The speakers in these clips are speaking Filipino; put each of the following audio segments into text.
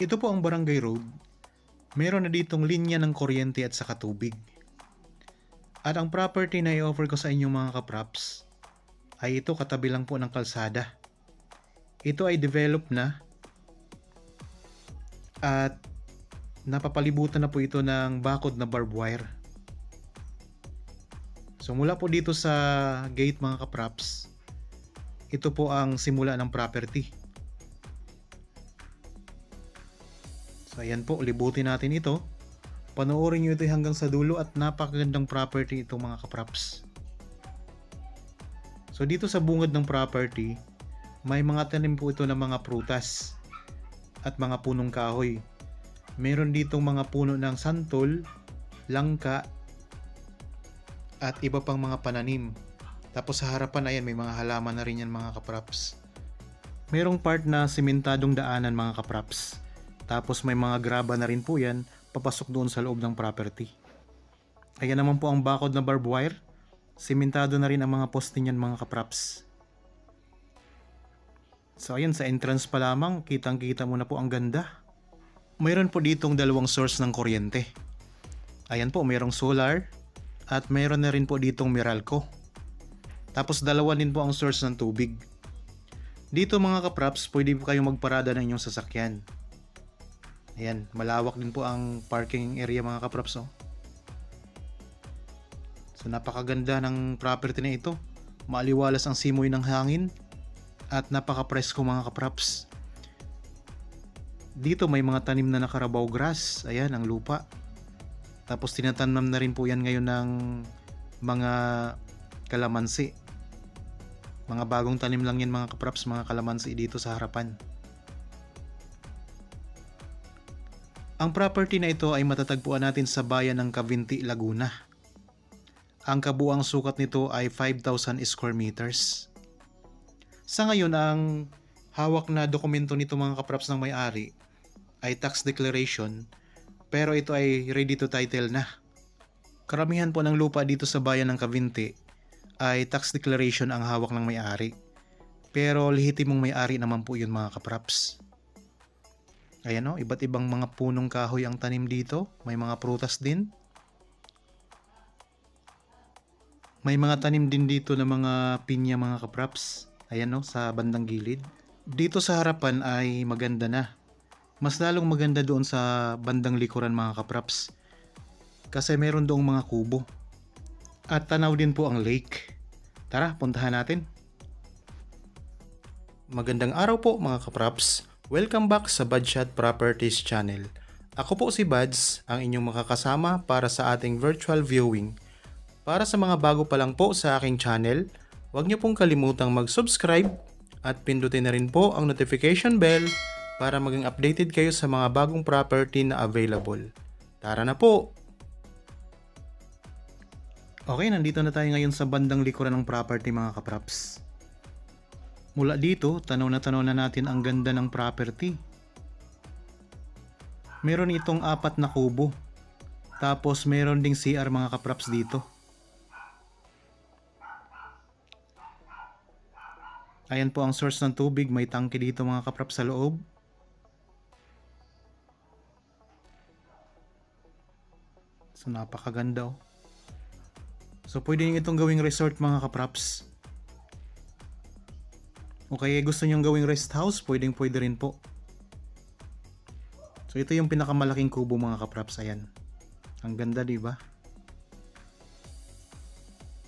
Ito po ang barangay road. Meron na ditong linya ng kuryente at saka tubig. At ang property na i-offer ko sa inyong mga kapraps ay ito katabi lang po ng kalsada. Ito ay developed na at napapalibutan na po ito ng bakod na barbed wire. So mula po dito sa gate mga kapraps, ito po ang simula ng property. So ayan po, libutin natin ito. Panoorin nyo ito hanggang sa dulo at napakagandang property ito mga kapraps. So dito sa bungad ng property, may mga tanim po ito ng mga prutas at mga punong kahoy. Meron ditong mga puno ng santol, langka, at iba pang mga pananim. Tapos sa harapan ayan may mga halaman na rin yan mga kapraps. Merong part na simentadong daanan mga kapraps. Tapos may mga graba na rin po yan papasok doon sa loob ng property. Ayan naman po ang bakod na barbed wire. Simentado na rin ang mga poste niyan mga kapraps. So ayan sa entrance pa lamang, kitang kita mo na po ang ganda. Mayroon po ditong dalawang source ng kuryente. Ayan po, mayroong solar at mayroon na rin po ditong Meralco. Tapos dalawa din po ang source ng tubig. Dito mga kapraps, pwede po kayong magparada ng inyong sasakyan. Ayan, malawak din po ang parking area mga kapraps. Oh. So napakaganda ng property na ito. Maaliwalas ang simoy ng hangin at napaka-presko mga kapraps. Dito may mga tanim na nakarabaw grass. Ayan, ang lupa. Tapos tinatanam na rin po yan ngayon ng mga kalamansi. Mga bagong tanim lang yan mga kapraps, mga kalamansi dito sa harapan. Ang property na ito ay matatagpuan natin sa bayan ng Cavinti, Laguna. Ang kabuang sukat nito ay 5,000 square meters. Sa ngayon, ang hawak na dokumento nito mga kapraps ng may-ari ay tax declaration, pero ito ay ready to title na. Karamihan po ng lupa dito sa bayan ng Cavinti ay tax declaration ang hawak ng may-ari. Pero lehitimong may-ari naman po yun mga kapraps. Ayan o, iba't ibang mga punong kahoy ang tanim dito. May mga prutas din. May mga tanim din dito ng mga pinya mga kapraps. Ayan o, sa bandang gilid. Dito sa harapan ay maganda na. Mas lalong maganda doon sa bandang likuran mga kapraps. Kasi meron doong mga kubo. At tanaw din po ang lake. Tara, puntahan natin. Magandang araw po mga kapraps. Welcome back sa Badshot Properties channel. Ako po si Bads, ang inyong makakasama para sa ating virtual viewing. Para sa mga bago pa lang po sa aking channel, huwag niyo pong kalimutang mag-subscribe at pindutin na rin po ang notification bell para maging updated kayo sa mga bagong property na available. Tara na po! Okay, nandito na tayo ngayon sa bandang likuran ng property mga kapraps. Mula dito, tanaw na natin ang ganda ng property. Meron itong 4 na kubo. Tapos meron ding CR mga kapraps dito. Ayan po ang source ng tubig. May tangke dito mga kapraps sa loob. So napakaganda oh. So pwede nyo itong gawing resort mga kapraps. O kaya gusto nyong gawing rest house, pwede rin po. So ito yung pinakamalaking kubo mga kapraps, ayan. Ang ganda, di ba?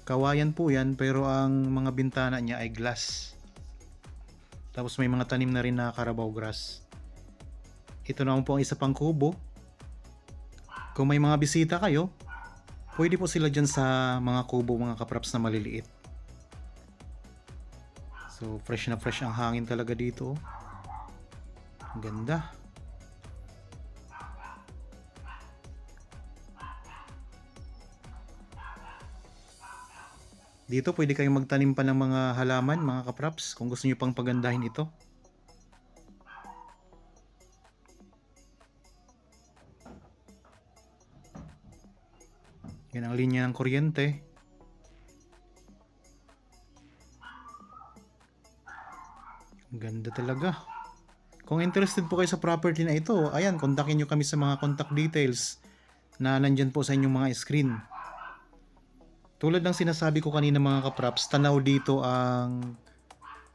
Kawayan po yan, pero ang mga bintana niya ay glass. Tapos may mga tanim na rin na Carabao grass. Ito naman po ang isa pang kubo. Kung may mga bisita kayo, pwede po sila dyan sa mga kubo mga kapraps na maliliit. So fresh na fresh ang hangin talaga dito. Ang ganda. Dito pwede kayong magtanim pa ng mga halaman mga kapraps kung gusto niyo pang pagandahin ito. Yan ang linya ng kuryente. Ang ganda talaga. Kung interested po kayo sa property na ito, ayan, kontakin nyo kami sa mga contact details na nandyan po sa inyong mga screen. Tulad ng sinasabi ko kanina mga kapraps, tanaw dito ang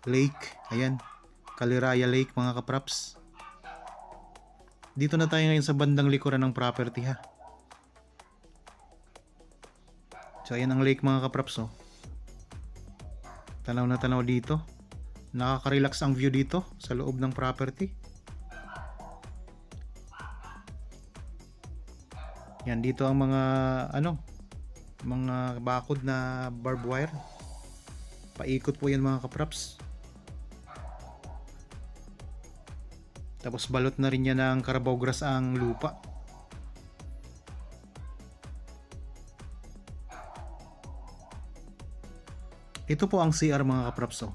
lake. Ayan, Caliraya Lake mga kapraps. Dito na tayo ngayon sa bandang likuran ng property ha. So ayan ang lake mga kapraps oh. Tanaw na tanaw dito. Nakaka-relax ang view dito sa loob ng property. Yan dito ang mga mga bakod na barbed wire. Paikot po yan mga kapraps. Tapos balot na rin yan ng Carabao grass ang lupa. Ito po ang CR mga kapraps oh.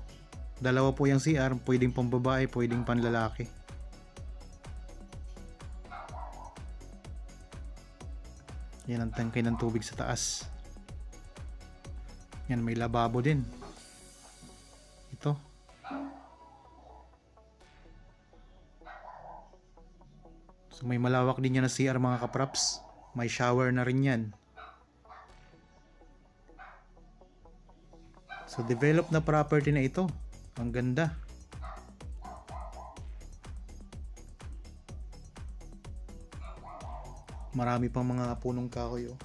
Dalawa po yung CR, pwedeng pambabae, pwedeng panlalaki. Yan ang tangkay ng tubig sa taas. Yan, may lababo din. Ito. So may malawak din yan na CR mga kapraps. May shower na rin yan. So develop na property na ito. Ang ganda. Marami pang mga punong kahoy oh.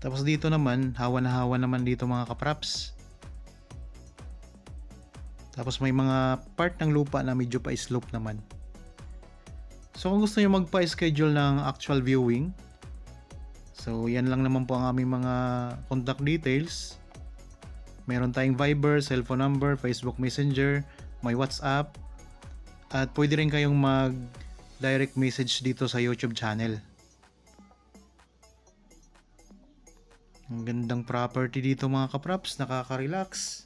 Tapos dito naman, hawa na hawa naman dito mga kapraps. Tapos may mga part ng lupa na medyo pa slope naman. So kung gusto nyo magpa-schedule ng actual viewing, so yan lang naman po ang aming mga contact details. Meron tayong Viber, cellphone number, Facebook Messenger, may WhatsApp, at pwede rin kayong mag direct message dito sa YouTube channel. Ang gandang property dito mga kapraps, nakaka-relax.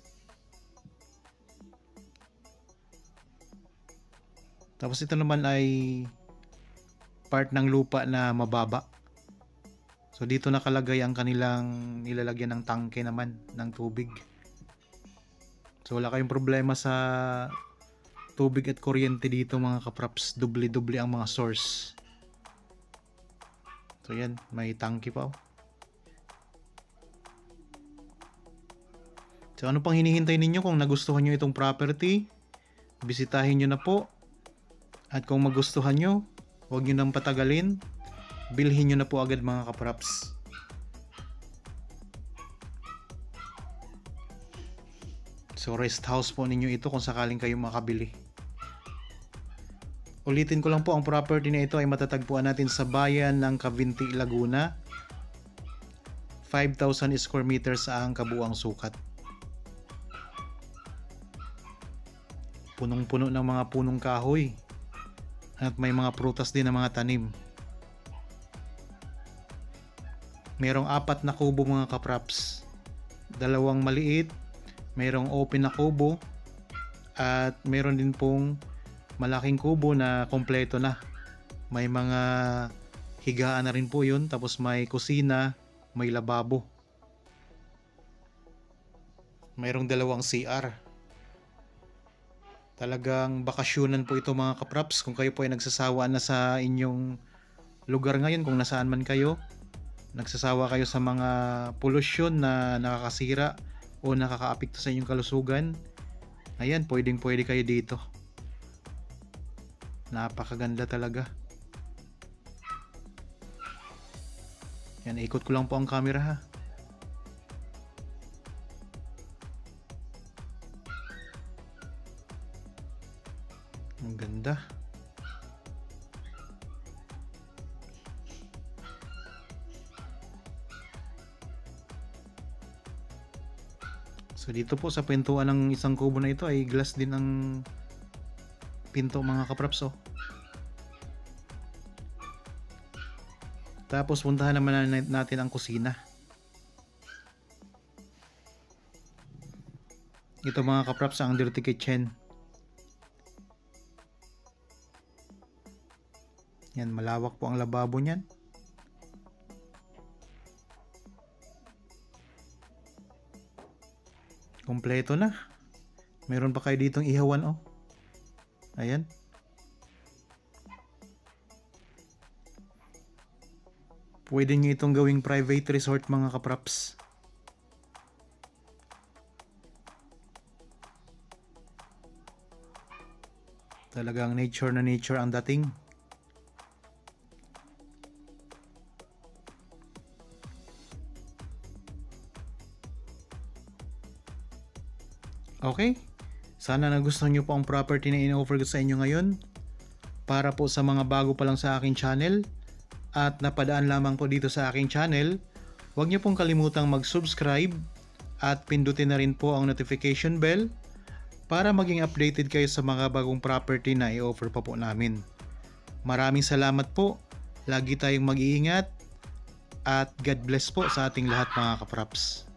Tapos ito naman ay part ng lupa na mababa. So dito nakalagay ang kanilang nilalagyan ng tangke naman ng tubig. So wala kayong problema sa tubig at kuryente dito mga kapraps. Dubli-dubli ang mga source. So yan, may tangke pa oh. So ano pang hinihintay ninyo? Kung nagustuhan nyo itong property, bisitahin nyo na po. At kung magustuhan nyo, huwag nyo nang patagalin, bilhin nyo na po agad mga kapraps. So rest house po ninyo ito kung sakaling kayo makabili. Ulitin ko lang po, ang property na ito ay matatagpuan natin sa bayan ng Cavinti, Laguna. 5,000 square meters ang kabuang sukat. Punong-puno ng mga punong kahoy. At may mga prutas din na mga tanim. Merong 4 na kubo mga kapraps. 2 maliit, merong open na kubo, at meron din pong malaking kubo na kompleto na. May mga higaan na rin po yun, tapos may kusina, may lababo. Mayroong 2 CR. Talagang bakasyonan po ito mga kapraps. Kung kayo po ay nagsasawa na sa inyong lugar ngayon, kung nasaan man kayo, nagsasawa kayo sa mga polusyon na nakakasira o nakakaapekto sa inyong kalusugan, ayan, pwede kayo dito. Napakaganda talaga. Yan, ikot ko lang po ang camera ha. Ang ganda. So dito po sa pintuan ng isang kubo na ito ay glass din ang pinto mga kapraps oh. Tapos puntahan naman natin ang kusina. Ito mga kapraps ang dirty kitchen. Yan, malawak po ang lababo niyan. Kompleto na. Meron pa kayo ditong ihawan oh. Ayan. Pwede nyo itong gawing private resort mga kapraps. Talagang nature na nature ang dating. Okay, sana nagustuhan nyo po ang property na in-offer ko sa inyo ngayon. Para po sa mga bago pa lang sa aking channel at napadaan lamang po dito sa aking channel, huwag nyo pong kalimutang mag-subscribe at pindutin na rin po ang notification bell para maging updated kayo sa mga bagong property na i-offer pa po namin. Maraming salamat po, lagi tayong mag-iingat at God bless po sa ating lahat mga kapraps.